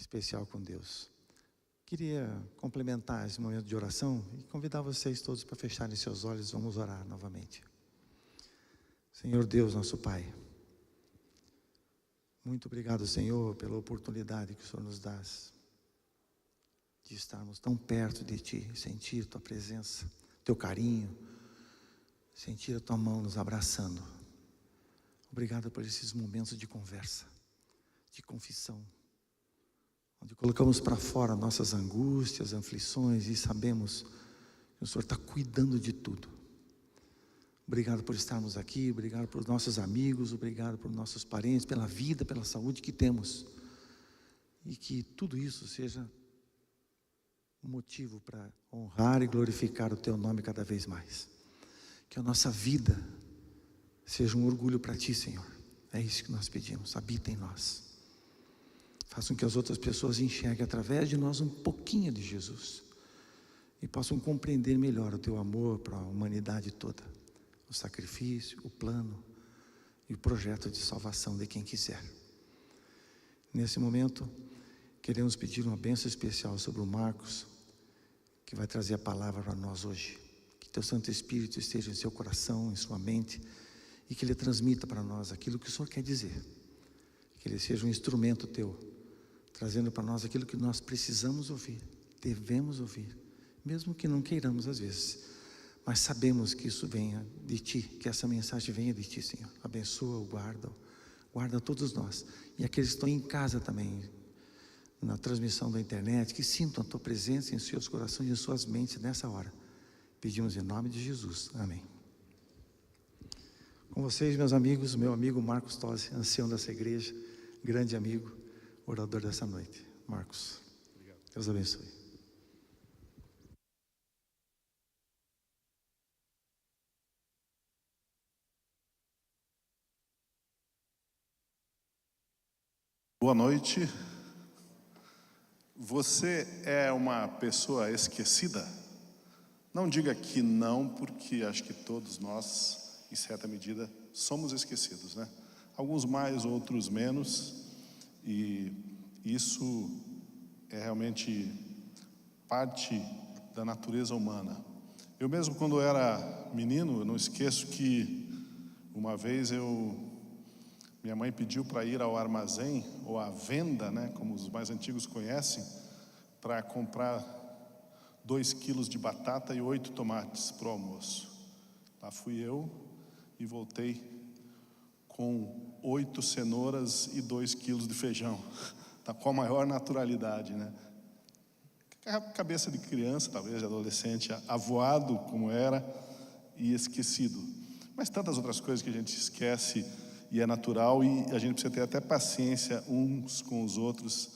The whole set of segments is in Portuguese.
especial com Deus. Queria complementar esse momento de oração e convidar vocês todos para fecharem seus olhos. Vamos orar novamente. Senhor Deus, nosso Pai, muito obrigado, Senhor, pela oportunidade que o Senhor nos dá de estarmos tão perto de Ti, sentir Tua presença, Teu carinho, sentir a Tua mão nos abraçando. Obrigado por esses momentos de conversa, de confissão, onde colocamos para fora nossas angústias, aflições e sabemos que o Senhor está cuidando de tudo. Obrigado por estarmos aqui, obrigado por nossos amigos, obrigado por nossos parentes, pela vida, pela saúde que temos. E que tudo isso seja um motivo para honrar e glorificar o Teu nome cada vez mais. Que a nossa vida seja um orgulho para Ti, Senhor. É isso que nós pedimos, habita em nós. Façam que as outras pessoas enxerguem através de nós um pouquinho de Jesus. E possam compreender melhor o Teu amor para a humanidade toda. O sacrifício, o plano e o projeto de salvação de quem quiser. Nesse momento, queremos pedir uma bênção especial sobre o Marcos, que vai trazer a palavra para nós hoje. Que Teu Santo Espírito esteja em seu coração, em sua mente, e que Ele transmita para nós aquilo que o Senhor quer dizer. Que Ele seja um instrumento Teu, trazendo para nós aquilo que nós precisamos ouvir, devemos ouvir, mesmo que não queiramos às vezes. Mas sabemos que isso venha de Ti, que essa mensagem venha de Ti, Senhor. Abençoa, guarda todos nós. E aqueles que estão em casa também, na transmissão da internet, que sintam a Tua presença em seus corações e em suas mentes nessa hora. Pedimos em nome de Jesus. Amém. Com vocês, meus amigos, meu amigo Marcos Tosi, ancião dessa igreja, grande amigo, orador dessa noite. Marcos, obrigado. Deus abençoe. Boa noite. Você é uma pessoa esquecida? Não diga que não, porque acho que todos nós, em certa medida, somos esquecidos, né? Alguns mais, outros menos, e isso é realmente parte da natureza humana. Eu mesmo, quando era menino, eu não esqueço que uma vez minha mãe pediu para ir ao armazém, ou à venda, né, como os mais antigos conhecem, para comprar 2 quilos de batata e 8 tomates para o almoço. Lá fui eu e voltei com 8 cenouras e 2 quilos de feijão. Tá com a maior naturalidade, né? Cabeça de criança, talvez de adolescente, avoado como era e esquecido. Mas tantas outras coisas que a gente esquece e é natural, e a gente precisa ter até paciência uns com os outros,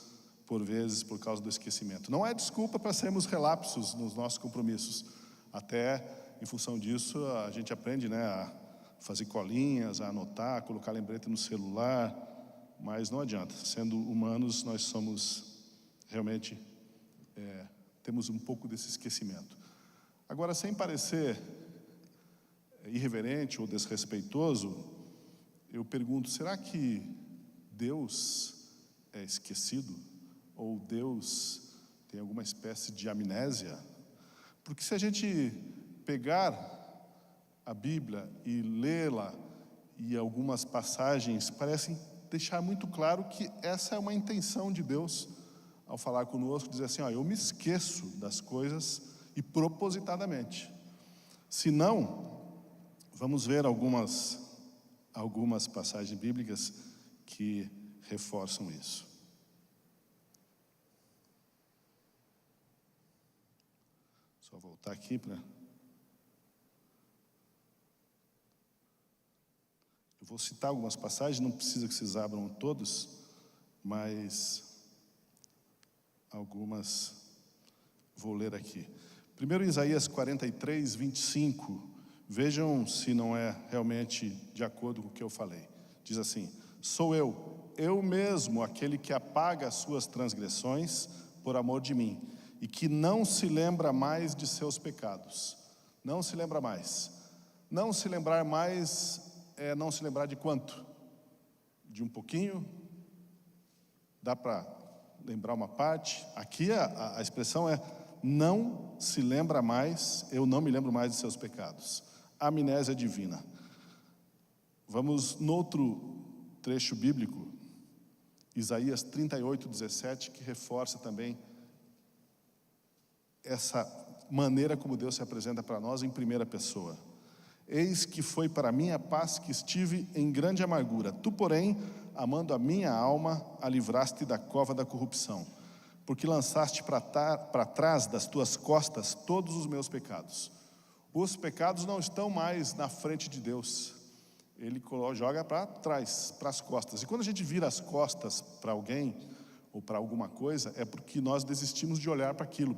por vezes, por causa do esquecimento. Não é desculpa para sermos relapsos nos nossos compromissos. Até, em função disso, a gente aprende, né, a fazer colinhas, a anotar, a colocar lembrete no celular, mas não adianta. Sendo humanos, nós somos realmente, temos um pouco desse esquecimento. Agora, sem parecer irreverente ou desrespeitoso, eu pergunto, será que Deus é esquecido? Ou Deus tem alguma espécie de amnésia? Porque se a gente pegar a Bíblia e lê-la, e algumas passagens parecem deixar muito claro que essa é uma intenção de Deus ao falar conosco, dizer assim, eu me esqueço das coisas e propositadamente. Se não, vamos ver algumas passagens bíblicas que reforçam isso. Só voltar aqui para... Eu vou citar algumas passagens, não precisa que vocês abram todos, mas algumas vou ler aqui. Primeiro, Isaías 43, 25. Vejam se não é realmente de acordo com o que eu falei. Diz assim, sou eu mesmo, aquele que apaga as suas transgressões por amor de mim, e que não se lembra mais de seus pecados. Não se lembra mais. Não se lembrar mais é não se lembrar de quanto? De um pouquinho? Dá para lembrar uma parte. Aqui a expressão é: não se lembra mais, eu não me lembro mais de seus pecados. Amnésia divina. Vamos no outro trecho bíblico, Isaías 38:17, que reforça também essa maneira como Deus se apresenta para nós em primeira pessoa. Eis que foi para mim a paz que estive em grande amargura. Tu, porém, amando a minha alma, a livraste da cova da corrupção, porque lançaste para trás das tuas costas todos os meus pecados. Os pecados não estão mais na frente de Deus. Ele joga para trás, para as costas. E quando a gente vira as costas para alguém ou para alguma coisa, é porque nós desistimos de olhar para aquilo,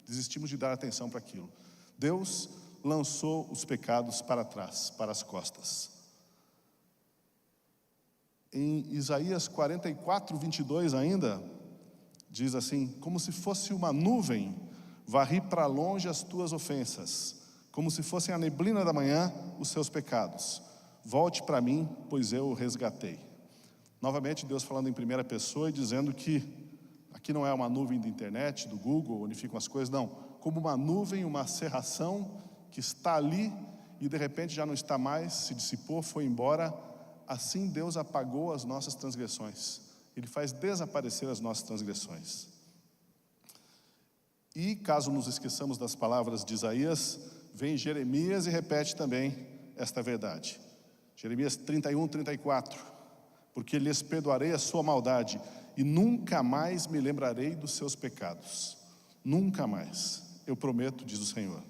desistimos de dar atenção para aquilo. Deus lançou os pecados para trás, para as costas. Em Isaías 44:22 ainda, diz assim: como se fosse uma nuvem, varri para longe as tuas ofensas, como se fossem a neblina da manhã os seus pecados. Volte para mim, pois eu o resgatei. Novamente Deus falando em primeira pessoa e dizendo que aqui não é uma nuvem da internet, do Google, onde ficam as coisas, não. Como uma nuvem, uma cerração que está ali e de repente já não está mais, se dissipou, foi embora. Assim Deus apagou as nossas transgressões. Ele faz desaparecer as nossas transgressões. E caso nos esqueçamos das palavras de Isaías, vem Jeremias e repete também esta verdade. Jeremias 31:34. Porque lhes perdoarei a sua maldade e nunca mais me lembrarei dos seus pecados. Nunca mais, eu prometo, diz o Senhor.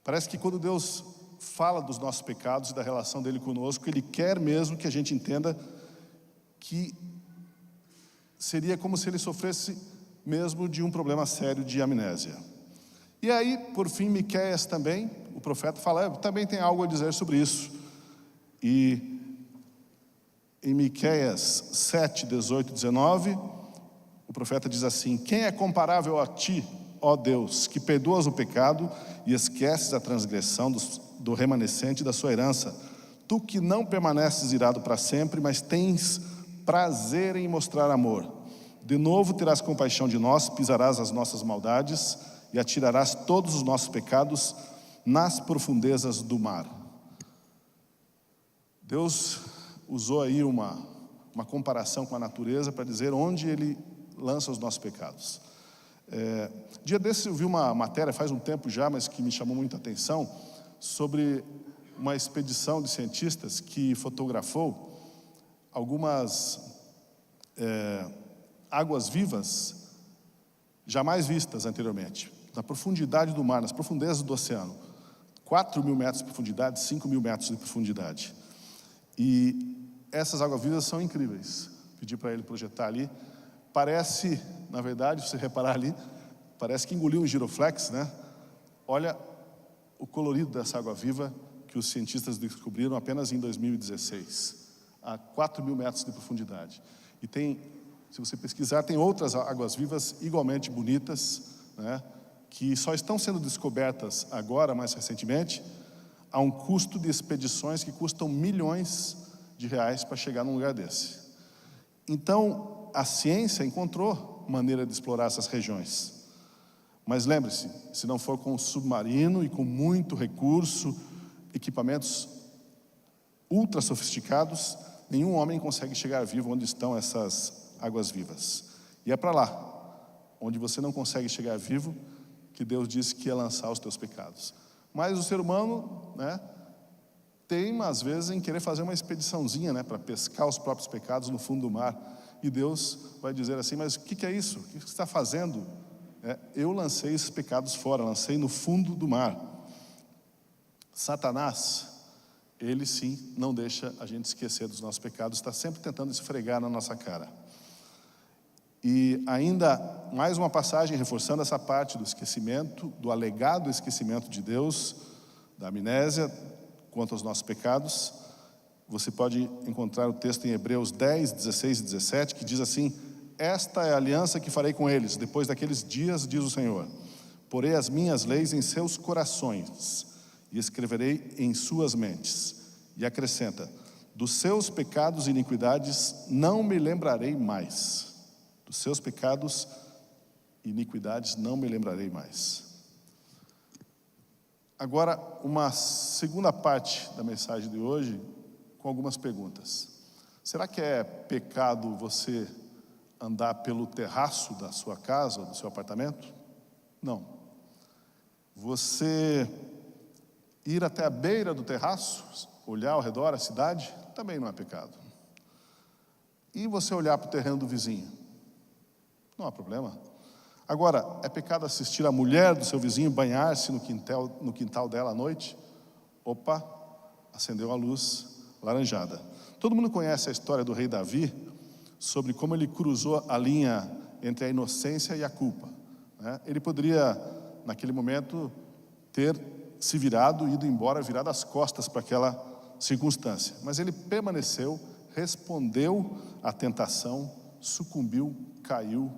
Parece que quando Deus fala dos nossos pecados e da relação dele conosco, ele quer mesmo que a gente entenda que seria como se ele sofresse mesmo de um problema sério de amnésia. E aí, por fim, Miqueias também, o profeta fala, também tem algo a dizer sobre isso. E em Miqueias 7, 18, 19, o profeta diz assim: quem é comparável a ti, ó Deus, que perdoas o pecado e esqueces a transgressão do remanescente da sua herança, tu que não permaneces irado para sempre, mas tens prazer em mostrar amor. De novo terás compaixão de nós, pisarás as nossas maldades e atirarás todos os nossos pecados nas profundezas do mar. Deus usou aí uma comparação com a natureza para dizer onde ele lança os nossos pecados. Dia desses eu vi uma matéria, faz um tempo já, mas que me chamou muita atenção, sobre uma expedição de cientistas que fotografou algumas águas vivas jamais vistas anteriormente, na profundidade do mar, nas profundezas do oceano. 4.000 metros de profundidade, 5.000 metros de profundidade. E essas águas vivas são incríveis. Pedi para ele projetar ali. Parece, na verdade, se você reparar ali, parece que engoliu um giroflex, né? Olha o colorido dessa água viva que os cientistas descobriram apenas em 2016, a 4.000 metros de profundidade. E tem, se você pesquisar, tem outras águas vivas igualmente bonitas, né? Que só estão sendo descobertas agora, mais recentemente, a um custo de expedições que custam milhões de reais para chegar num lugar desse. Então, a ciência encontrou maneira de explorar essas regiões. Mas lembre-se, se não for com submarino e com muito recurso, equipamentos ultra sofisticados, nenhum homem consegue chegar vivo onde estão essas águas vivas. E é para lá, onde você não consegue chegar vivo, que Deus disse que ia lançar os teus pecados. Mas o ser humano, né, teima às vezes em querer fazer uma expediçãozinha, né, para pescar os próprios pecados no fundo do mar. E Deus vai dizer assim, mas o que é isso? O que você está fazendo? Eu lancei esses pecados fora, lancei no fundo do mar. Satanás, ele sim não deixa a gente esquecer dos nossos pecados, está sempre tentando esfregar na nossa cara. E ainda mais uma passagem reforçando essa parte do esquecimento, do alegado esquecimento de Deus, da amnésia quanto aos nossos pecados. Você pode encontrar o texto em Hebreus 10, 16 e 17, que diz assim: esta é a aliança que farei com eles, depois daqueles dias, diz o Senhor. Porei as minhas leis em seus corações e escreverei em suas mentes. E acrescenta: dos seus pecados e iniquidades não me lembrarei mais. Dos seus pecados e iniquidades não me lembrarei mais. Agora, uma segunda parte da mensagem de hoje, com algumas perguntas. Será que é pecado você andar pelo terraço da sua casa ou do seu apartamento? Não. Você ir até a beira do terraço, olhar ao redor a cidade, também não é pecado. E você olhar para o terreno do vizinho? Não há problema. Agora, é pecado assistir a mulher do seu vizinho banhar-se no quintal dela à noite? Opa, acendeu a luz laranjada. Todo mundo conhece a história do rei Davi, sobre como ele cruzou a linha entre a inocência e a culpa, né? Ele poderia, naquele momento, ter se virado, ido embora, virado as costas para aquela circunstância. Mas ele permaneceu, respondeu à tentação, sucumbiu, caiu,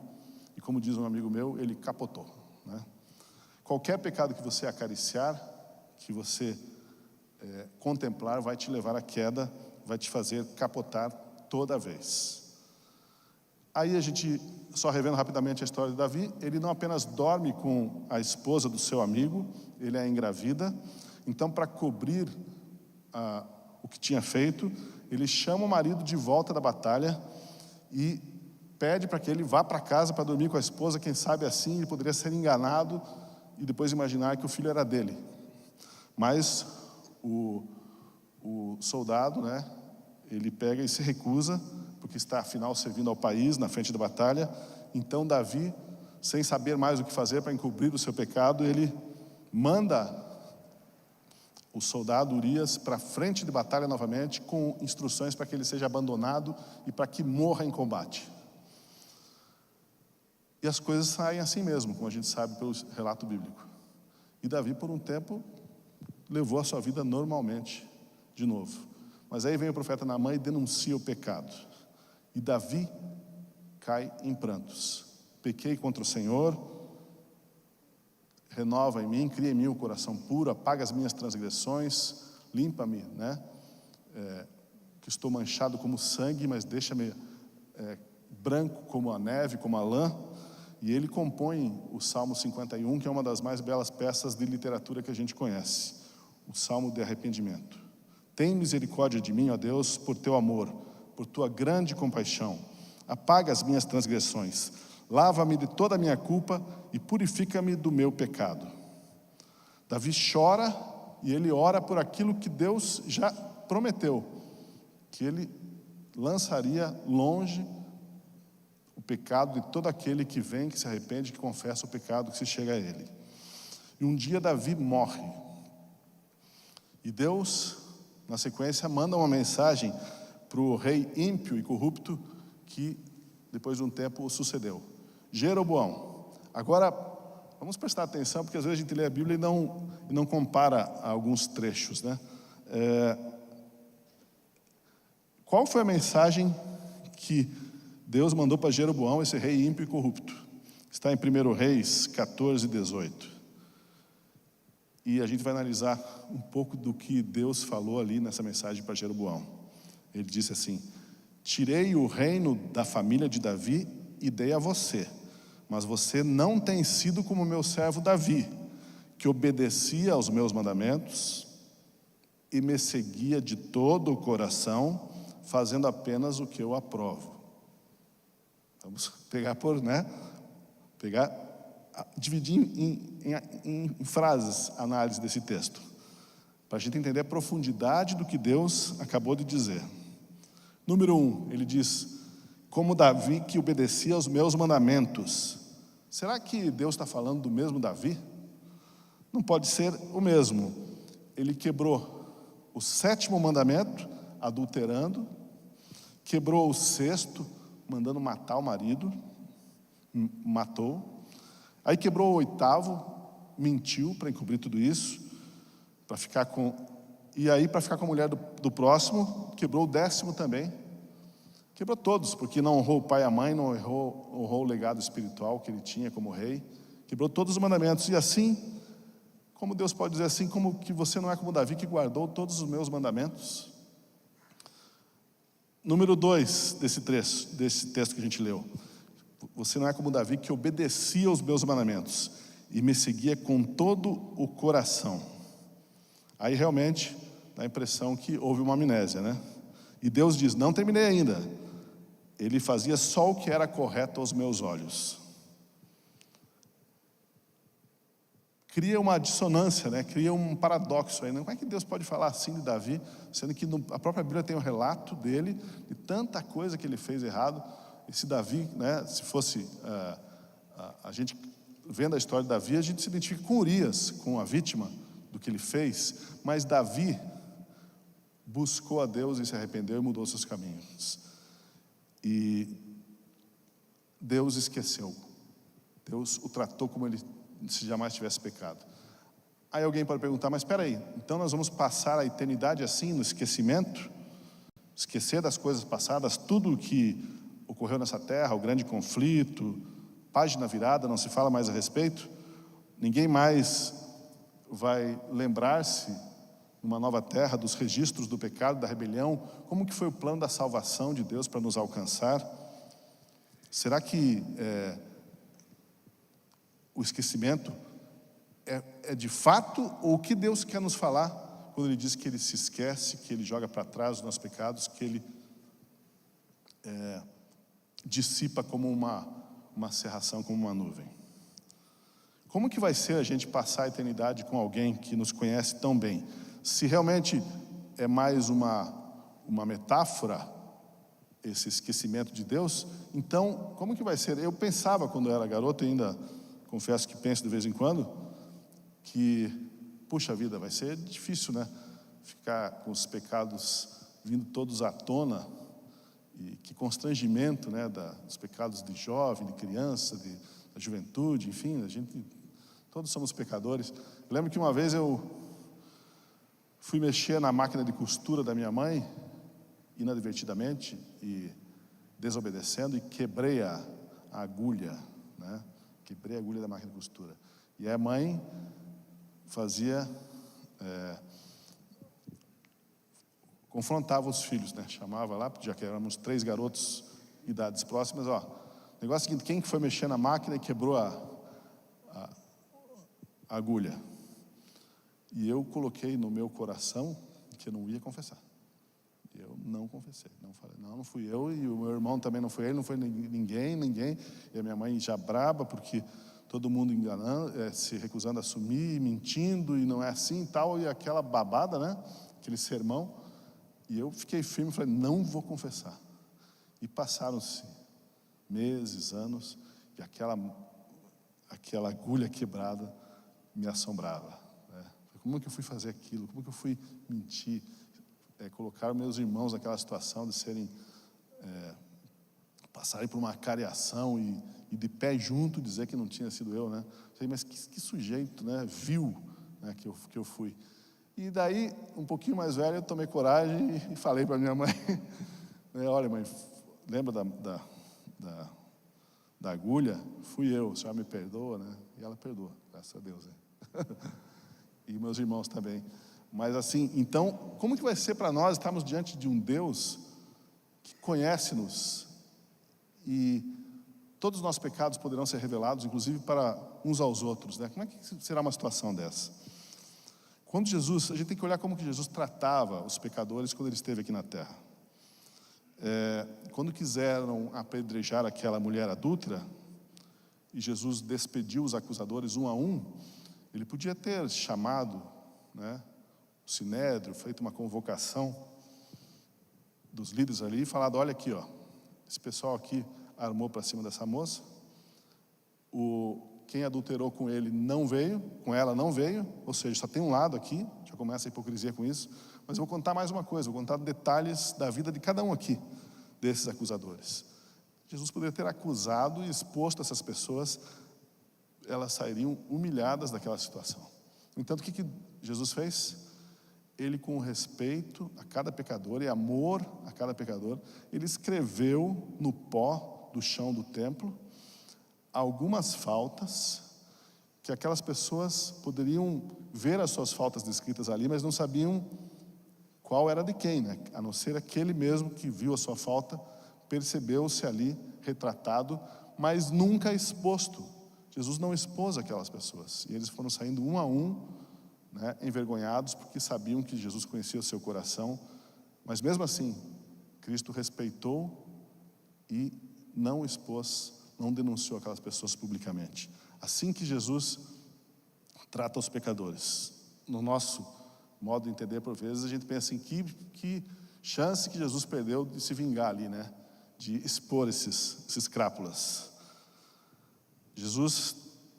e como diz um amigo meu, ele capotou, né? Qualquer pecado que você acariciar, que você contemplar, vai te levar à queda, vai te fazer capotar toda vez. Aí a gente, só revendo rapidamente a história de Davi, ele não apenas dorme com a esposa do seu amigo, ele a engravida. Então, para cobrir o que tinha feito, ele chama o marido de volta da batalha e pede para que ele vá para casa para dormir com a esposa. Quem sabe assim ele poderia ser enganado e depois imaginar que o filho era dele. Mas o soldado, né, ele pega e se recusa, porque está afinal servindo ao país na frente da batalha. Então Davi, sem saber mais o que fazer para encobrir o seu pecado, ele manda o soldado Urias para a frente de batalha novamente, com instruções para que ele seja abandonado e para que morra em combate. E as coisas saem assim mesmo, como a gente sabe pelo relato bíblico. E Davi, por um tempo, levou a sua vida normalmente, de novo. Mas aí vem o profeta Naamã e denuncia o pecado. E Davi cai em prantos. Pequei contra o Senhor, renova em mim, cria em mim o coração puro, apaga as minhas transgressões, limpa-me, né? Que estou manchado como sangue, mas deixa-me branco como a neve, como a lã. E ele compõe o Salmo 51, que é uma das mais belas peças de literatura que a gente conhece, o Salmo de arrependimento. Tem misericórdia de mim, ó Deus, por teu amor, por tua grande compaixão. Apaga as minhas transgressões, lava-me de toda a minha culpa e purifica-me do meu pecado. Davi chora e ele ora por aquilo que Deus já prometeu, que ele lançaria longe o pecado de todo aquele que vem, que se arrepende, que confessa o pecado que se chega a ele. E um dia Davi morre. E Deus, na sequência, manda uma mensagem para o rei ímpio e corrupto que, depois de um tempo, o sucedeu. Jeroboão. Agora, vamos prestar atenção, porque às vezes a gente lê a Bíblia e não compara alguns trechos, né? Qual foi a mensagem que Deus mandou para Jeroboão, esse rei ímpio e corrupto? Está em 1 Reis 14, 18. E a gente vai analisar um pouco do que Deus falou ali nessa mensagem para Jeroboão. Ele disse assim: tirei o reino da família de Davi e dei a você, mas você não tem sido como meu servo Davi, que obedecia aos meus mandamentos e me seguia de todo o coração, fazendo apenas o que eu aprovo. Vamos pegar dividir em frases a análise desse texto, para a gente entender a profundidade do que Deus acabou de dizer. Número 1, ele diz: como Davi que obedecia aos meus mandamentos. Será que Deus está falando do mesmo Davi? Não pode ser o mesmo. Ele quebrou o 7º mandamento, adulterando, quebrou o 6º, mandando matar o marido, matou. Aí quebrou o 8º, mentiu para encobrir tudo isso, para ficar com a mulher do próximo, quebrou o 10º também. Quebrou todos, porque não honrou o pai e a mãe, não honrou o legado espiritual que ele tinha como rei. Quebrou todos os mandamentos. E assim, como Deus pode dizer assim, como que você não é como Davi, que guardou todos os meus mandamentos? Número 2 desse texto que a gente leu. Você não é como Davi, que obedecia aos meus mandamentos e me seguia com todo o coração. Aí realmente dá a impressão que houve uma amnésia, né? E Deus diz, não terminei ainda. Ele fazia só o que era correto aos meus olhos. Cria uma dissonância, né? Cria um paradoxo aí. Como é que Deus pode falar assim de Davi, sendo que a própria Bíblia tem um relato dele, de tanta coisa que ele fez errado. E se Davi, né, se fosse a gente vendo a história de Davi, a gente se identifica com Urias, com a vítima do que ele fez, mas Davi buscou a Deus e se arrependeu e mudou seus caminhos. E Deus esqueceu. Deus o tratou como ele se jamais tivesse pecado. Aí alguém pode perguntar, mas espera aí, então nós vamos passar a eternidade assim, no esquecimento? Esquecer das coisas passadas, tudo o que ocorreu nessa terra, o grande conflito, página virada, não se fala mais a respeito? Ninguém mais vai lembrar-se, numa nova terra, dos registros do pecado, da rebelião? Como que foi o plano da salvação de Deus para nos alcançar? Será que o esquecimento é de fato, ou o que Deus quer nos falar quando Ele diz que Ele se esquece, que Ele joga para trás os nossos pecados, que Ele dissipa como uma cerração, como uma nuvem? Como que vai ser a gente passar a eternidade com alguém que nos conhece tão bem? Se realmente é mais uma metáfora, esse esquecimento de Deus, então como que vai ser? Eu pensava quando eu era garoto, ainda confesso que penso de vez em quando, que, puxa vida, vai ser difícil, né? Ficar com os pecados vindo todos à tona, e que constrangimento, né? Dos pecados de jovem, de criança, da juventude, enfim, todos somos pecadores. Eu lembro que uma vez eu fui mexer na máquina de costura da minha mãe, inadvertidamente e desobedecendo, e quebrei a agulha, né? Quebrei a agulha da máquina de costura. E a mãe fazia, confrontava os filhos, né? Chamava lá, já que éramos 3 garotos, idades próximas, negócio seguinte, quem que foi mexer na máquina e quebrou a agulha? E eu coloquei no meu coração que eu não ia confessar. Eu não confessei, não falei, não fui eu, e o meu irmão também não foi ele, não foi ninguém. E a minha mãe já braba, porque todo mundo enganando, se recusando a assumir, mentindo, e não é assim e tal, e aquela babada, né? Aquele sermão. E eu fiquei firme e falei, não vou confessar. E passaram-se meses, anos, e aquela agulha quebrada me assombrava. Como que eu fui fazer aquilo? Como que eu fui mentir? Colocar meus irmãos naquela situação de serem, passarem por uma cariação e de pé junto dizer que não tinha sido eu, né? Mas que sujeito, né? Vil, né? Que eu fui. E daí, um pouquinho mais velho, eu tomei coragem e falei para minha mãe, né, olha, mãe, lembra da agulha? Fui eu, a senhora me perdoa, né? E ela perdoa, graças a Deus, né? E meus irmãos também. Mas assim, então, como que vai ser para nós estarmos diante de um Deus que conhece-nos e todos os nossos pecados poderão ser revelados, inclusive para uns aos outros, né? Como é que será uma situação dessa? Quando Jesus, a gente tem que olhar como que Jesus tratava os pecadores quando ele esteve aqui na terra. Quando quiseram apedrejar aquela mulher adúltera, e Jesus despediu os acusadores um a um, ele podia ter chamado, né, o sinédrio, feito uma convocação dos líderes ali e falado, olha aqui, esse pessoal aqui armou para cima dessa moça, quem adulterou com ele não veio, com ela não veio, ou seja, só tem um lado aqui, já começa a hipocrisia com isso, mas eu vou contar mais uma coisa, vou contar detalhes da vida de cada um aqui, desses acusadores. Jesus poderia ter acusado e exposto essas pessoas, elas sairiam humilhadas daquela situação. No entanto, o que Jesus fez? Ele, com respeito a cada pecador e amor a cada pecador, ele escreveu no pó do chão do templo algumas faltas que aquelas pessoas poderiam ver as suas faltas descritas ali, mas não sabiam qual era de quem, né? A não ser aquele mesmo que viu a sua falta, percebeu-se ali retratado mas nunca exposto. Jesus não expôs aquelas pessoas, e eles foram saindo um a um, né, envergonhados, porque sabiam que Jesus conhecia o seu coração, mas mesmo assim, Cristo respeitou e não expôs, não denunciou aquelas pessoas publicamente. Assim que Jesus trata os pecadores. No nosso modo de entender, por vezes, a gente pensa em que chance que Jesus perdeu de se vingar ali, né? De expor esses crápulas. Jesus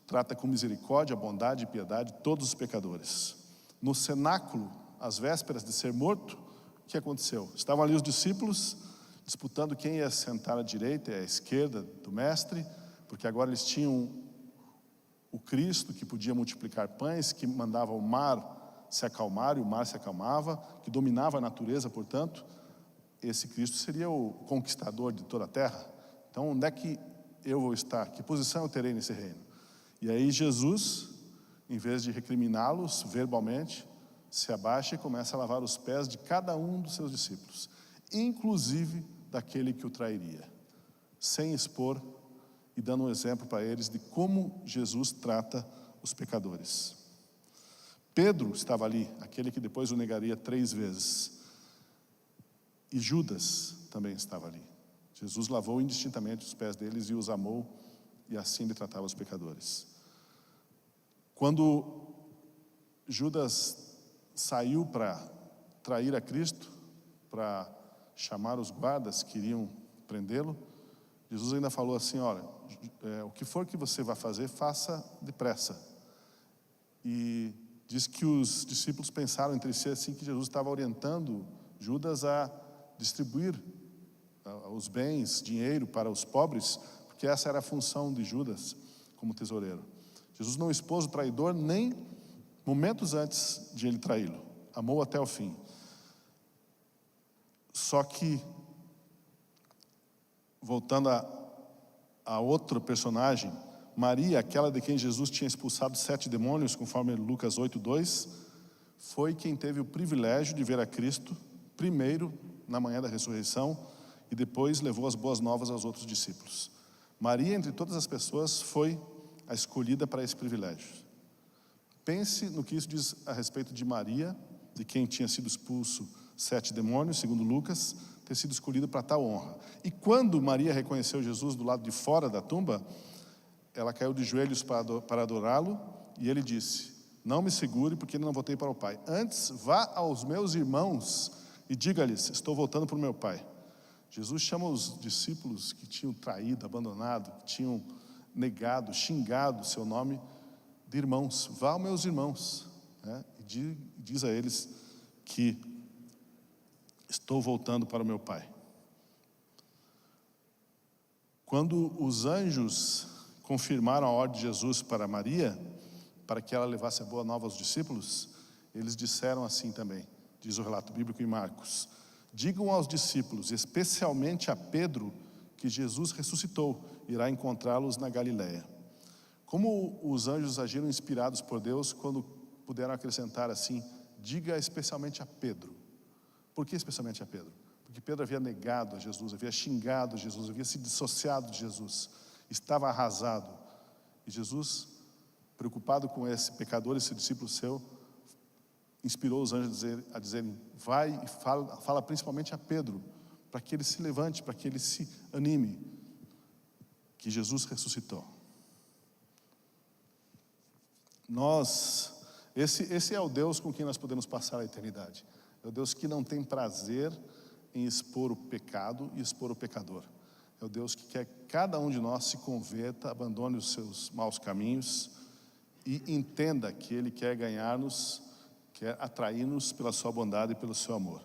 trata com misericórdia, bondade e piedade todos os pecadores. No cenáculo, às vésperas de ser morto, o que aconteceu? Estavam ali os discípulos disputando quem ia sentar à direita e à esquerda do mestre, porque agora eles tinham o Cristo que podia multiplicar pães, que mandava o mar se acalmar e o mar se acalmava, que dominava a natureza, portanto, esse Cristo seria o conquistador de toda a terra. Então, onde é que eu vou estar? Que posição eu terei nesse reino? E aí Jesus, em vez de recriminá-los verbalmente, se abaixa e começa a lavar os pés de cada um dos seus discípulos, inclusive daquele que o trairia, sem expor e dando um exemplo para eles de como Jesus trata os pecadores. Pedro estava ali, aquele que depois o negaria 3 vezes. E Judas também estava ali. Jesus lavou indistintamente os pés deles e os amou, e assim ele tratava os pecadores. Quando Judas saiu para trair a Cristo, para chamar os guardas que iriam prendê-lo, Jesus ainda falou assim: olha, o que for que você vai fazer, faça depressa. E diz que os discípulos pensaram entre si assim, que Jesus estava orientando Judas a distribuir os bens, dinheiro para os pobres, porque essa era a função de Judas como tesoureiro. Jesus não expôs o traidor nem momentos antes de ele traí-lo, amou até o fim. Só que, voltando a outro personagem, Maria, aquela de quem Jesus tinha expulsado 7 demônios, conforme Lucas 8:2, foi quem teve o privilégio de ver a Cristo, primeiro na manhã da ressurreição, e depois levou as boas novas aos outros discípulos. Maria, entre todas as pessoas, foi a escolhida para esse privilégio. Pense no que isso diz a respeito de Maria, de quem tinha sido expulso 7 demônios, segundo Lucas, ter sido escolhida para tal honra. E quando Maria reconheceu Jesus do lado de fora da tumba, ela caiu de joelhos para adorá-lo, e ele disse: não me segure, porque ainda não voltei para o Pai. Antes, vá aos meus irmãos e diga-lhes: estou voltando para o meu Pai. Jesus chama os discípulos que tinham traído, abandonado, que tinham negado, xingado o seu nome, de irmãos. Vá aos meus irmãos, né? E diz a eles que estou voltando para o meu Pai. Quando os anjos confirmaram a ordem de Jesus para Maria, para que ela levasse a boa nova aos discípulos, eles disseram assim também, diz o relato bíblico em Marcos: digam aos discípulos, especialmente a Pedro, que Jesus ressuscitou, irá encontrá-los na Galileia. Como os anjos agiram inspirados por Deus quando puderam acrescentar assim: diga especialmente a Pedro. Por que especialmente a Pedro? Porque Pedro havia negado a Jesus, havia xingado Jesus, havia se dissociado de Jesus, estava arrasado. E Jesus, preocupado com esse pecador, esse discípulo seu, inspirou os anjos a dizerem: vai e fala principalmente a Pedro, para que ele se levante, para que ele se anime, que Jesus ressuscitou. Esse é o Deus com quem nós podemos passar a eternidade. É o Deus que não tem prazer em expor o pecado e expor o pecador. É o Deus que quer que cada um de nós se converta, abandone os seus maus caminhos e entenda que Ele quer ganhar-nos, quer atrair-nos pela sua bondade e pelo seu amor.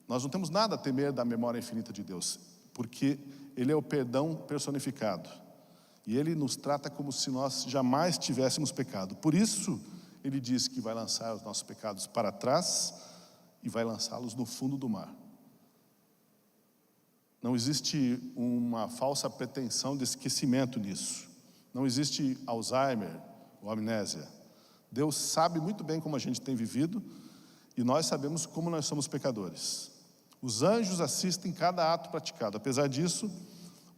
Nós não temos nada a temer da memória infinita de Deus, porque Ele é o perdão personificado. E Ele nos trata como se nós jamais tivéssemos pecado. Por isso, Ele diz que vai lançar os nossos pecados para trás e vai lançá-los no fundo do mar. Não existe uma falsa pretensão de esquecimento nisso. Não existe Alzheimer ou amnésia. Deus sabe muito bem como a gente tem vivido e nós sabemos como nós somos pecadores. Os anjos assistem cada ato praticado. Apesar disso,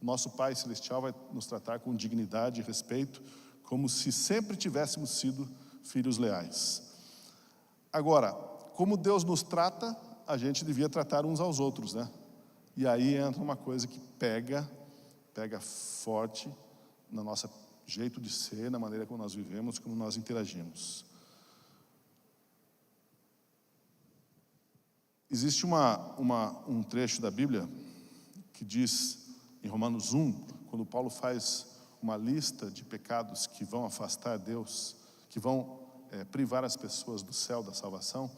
O nosso Pai Celestial vai nos tratar com dignidade e respeito, como se sempre tivéssemos sido filhos leais. Agora, como Deus nos trata, a gente devia tratar uns aos outros, né? E aí entra uma coisa que pega forte no nosso jeito de ser, na maneira como nós vivemos, como nós interagimos. Existe um trecho da Bíblia que diz, em Romanos 1, quando Paulo faz uma lista de pecados que vão afastar Deus, que vão privar as pessoas do céu, da salvação,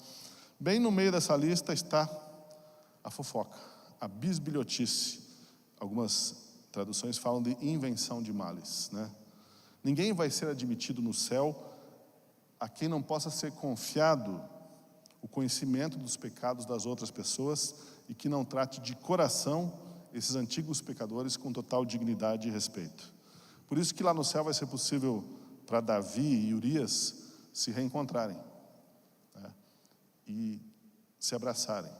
bem no meio dessa lista está a fofoca, a bisbilhotice. Algumas traduções falam de invenção de males, né? Ninguém vai ser admitido no céu a quem não possa ser confiado o conhecimento dos pecados das outras pessoas e que não trate de coração esses antigos pecadores com total dignidade e respeito. Por isso que lá no céu vai ser possível para Davi e Urias se reencontrarem, né, e se abraçarem,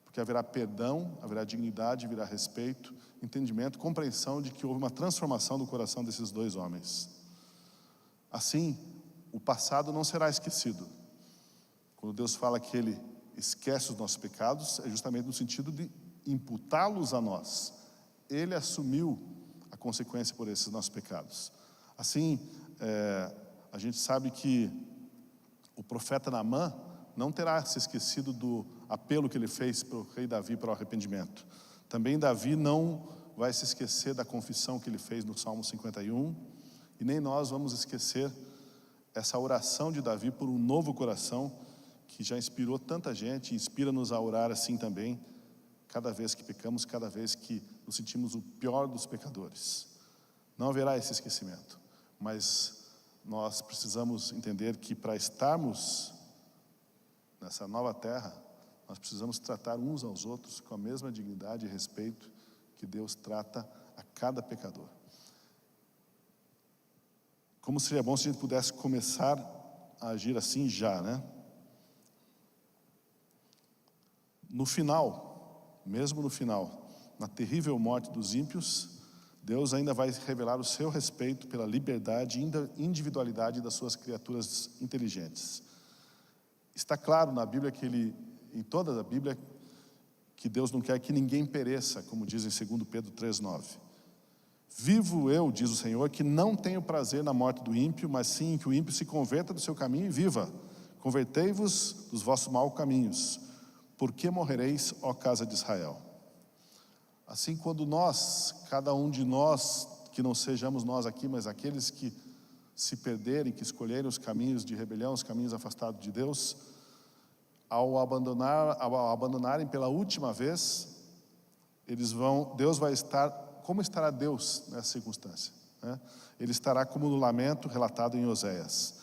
porque haverá perdão, haverá dignidade, haverá respeito, entendimento, compreensão de que houve uma transformação do coração desses dois homens. Assim, o passado não será esquecido. Quando Deus fala que Ele esquece os nossos pecados, é justamente no sentido de imputá-los a nós. Ele assumiu a consequência por esses nossos pecados. Assim, a gente sabe que o profeta Naamã não terá se esquecido do apelo que ele fez para o rei Davi para o arrependimento. Também Davi não vai se esquecer da confissão que ele fez no Salmo 51, e nem nós vamos esquecer essa oração de Davi por um novo coração, que já inspirou tanta gente, inspira-nos a orar assim também, cada vez que pecamos, cada vez que nos sentimos o pior dos pecadores. Não haverá esse esquecimento, mas nós precisamos entender que para estarmos nessa nova terra, nós precisamos tratar uns aos outros com a mesma dignidade e respeito que Deus trata a cada pecador. Como seria bom se a gente pudesse começar a agir assim já, né? No final, mesmo no final, na terrível morte dos ímpios, Deus ainda vai revelar o seu respeito pela liberdade e individualidade das suas criaturas inteligentes. Está claro na Bíblia em toda a Bíblia, que Deus não quer que ninguém pereça, como diz em 2 Pedro 3,9. Vivo eu, diz o Senhor, que não tenho prazer na morte do ímpio, mas sim que o ímpio se converta do seu caminho e viva. Convertei-vos dos vossos maus caminhos. Por que morrereis, ó casa de Israel? Assim, quando nós, cada um de nós, que não sejamos nós aqui, mas aqueles que se perderem, que escolherem os caminhos de rebelião, os caminhos afastados de Deus, ao abandonarem pela última vez, Deus vai estar, como estará Deus nessa circunstância, né? Ele estará como no lamento relatado em Oséias.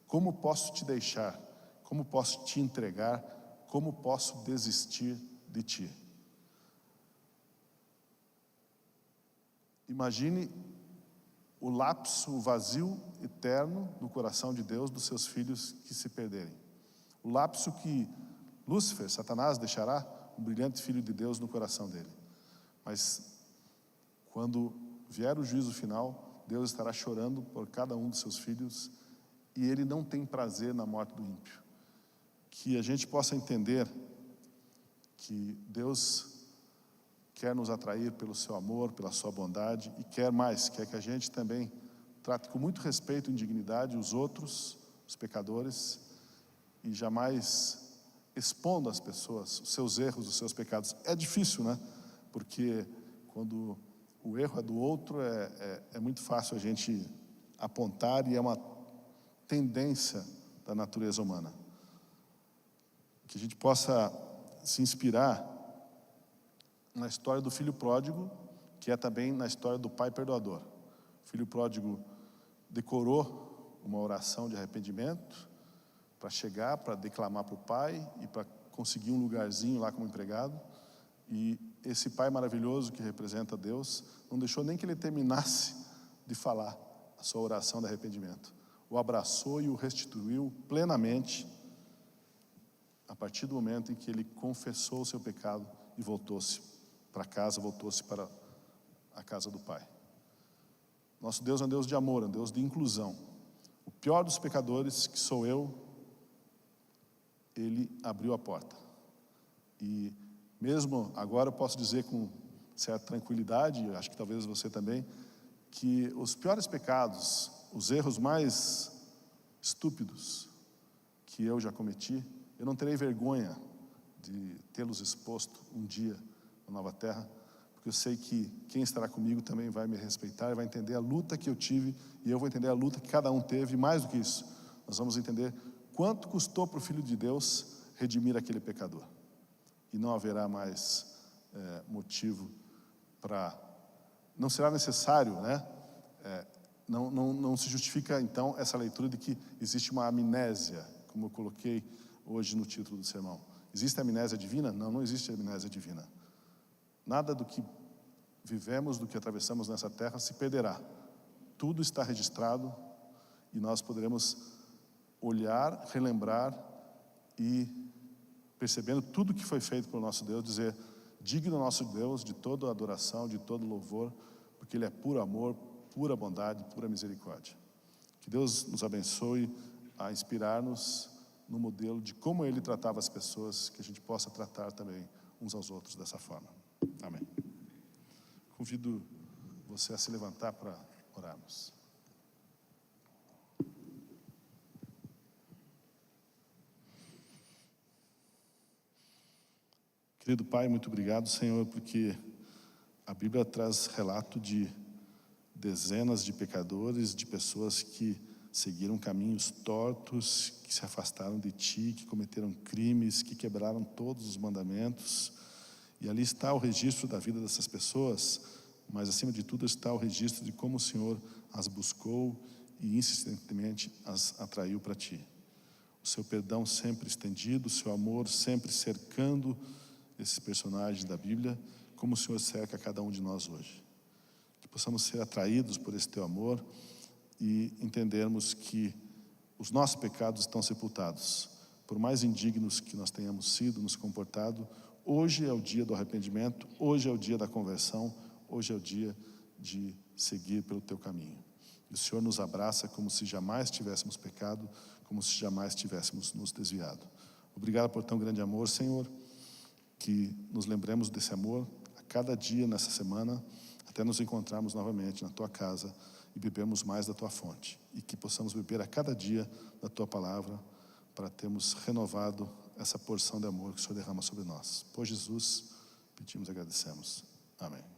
Como posso te deixar? Como posso te entregar? Como posso desistir de ti? Imagine o lapso, o vazio eterno no coração de Deus dos seus filhos que se perderem. O lapso que Lúcifer, Satanás, deixará o brilhante Filho de Deus no coração dele. Mas quando vier o juízo final, Deus estará chorando por cada um dos seus filhos, e Ele não tem prazer na morte do ímpio. Que a gente possa entender que Deus quer nos atrair pelo seu amor, pela sua bondade, e quer que a gente também trate com muito respeito e dignidade os outros, os pecadores, e jamais expondo às pessoas os seus erros, os seus pecados. É difícil, né? Porque quando o erro é do outro, é muito fácil a gente apontar, e é uma tendência da natureza humana. Que a gente possa se inspirar na história do filho pródigo, que é também na história do pai perdoador. O filho pródigo decorou uma oração de arrependimento para chegar, para declamar para o pai e para conseguir um lugarzinho lá como empregado. E esse pai maravilhoso que representa Deus não deixou nem que ele terminasse de falar a sua oração de arrependimento. O abraçou e o restituiu plenamente a partir do momento em que ele confessou o seu pecado e voltou-se para casa, voltou-se para a casa do Pai. Nosso Deus é um Deus de amor, é um Deus de inclusão. O pior dos pecadores, que sou eu, Ele abriu a porta. E mesmo agora eu posso dizer com certa tranquilidade, acho que talvez você também, que os piores pecados, os erros mais estúpidos que eu já cometi, eu não terei vergonha de tê-los exposto um dia na Nova Terra, porque eu sei que quem estará comigo também vai me respeitar e vai entender a luta que eu tive, e eu vou entender a luta que cada um teve, e mais do que isso, nós vamos entender quanto custou para o Filho de Deus redimir aquele pecador. E não haverá mais motivo para... Não será necessário, né? Não se justifica, então, essa leitura de que existe uma amnésia, como eu coloquei hoje no título do sermão. Existe amnésia divina? Não, não existe amnésia divina. Nada do que vivemos, do que atravessamos nessa terra se perderá. Tudo está registrado e nós poderemos olhar, relembrar e, percebendo tudo que foi feito pelo nosso Deus, dizer: digno nosso Deus de toda adoração, de todo louvor, porque Ele é puro amor, pura bondade, pura misericórdia. Que Deus nos abençoe a inspirar-nos no modelo de como Ele tratava as pessoas, que a gente possa tratar também uns aos outros dessa forma. Amém. Convido você a se levantar para orarmos. Querido Pai, muito obrigado, Senhor, porque a Bíblia traz relato de dezenas de pecadores, de pessoas que seguiram caminhos tortos, que se afastaram de Ti, que cometeram crimes, que quebraram todos os mandamentos. E ali está o registro da vida dessas pessoas, mas acima de tudo está o registro de como o Senhor as buscou e insistentemente as atraiu para Ti. O Seu perdão sempre estendido, o Seu amor sempre cercando esses personagens da Bíblia, como o Senhor cerca cada um de nós hoje. Que possamos ser atraídos por esse Teu amor e entendermos que os nossos pecados estão sepultados. Por mais indignos que nós tenhamos sido, nos comportado, hoje é o dia do arrependimento, hoje é o dia da conversão, hoje é o dia de seguir pelo Teu caminho. E o Senhor nos abraça como se jamais tivéssemos pecado, como se jamais tivéssemos nos desviado. Obrigado por tão grande amor, Senhor, que nos lembremos desse amor a cada dia nessa semana, até nos encontrarmos novamente na Tua casa e bebermos mais da Tua fonte. E que possamos beber a cada dia da Tua palavra, para termos renovado essa porção de amor que o Senhor derrama sobre nós. Por Jesus, pedimos e agradecemos. Amém.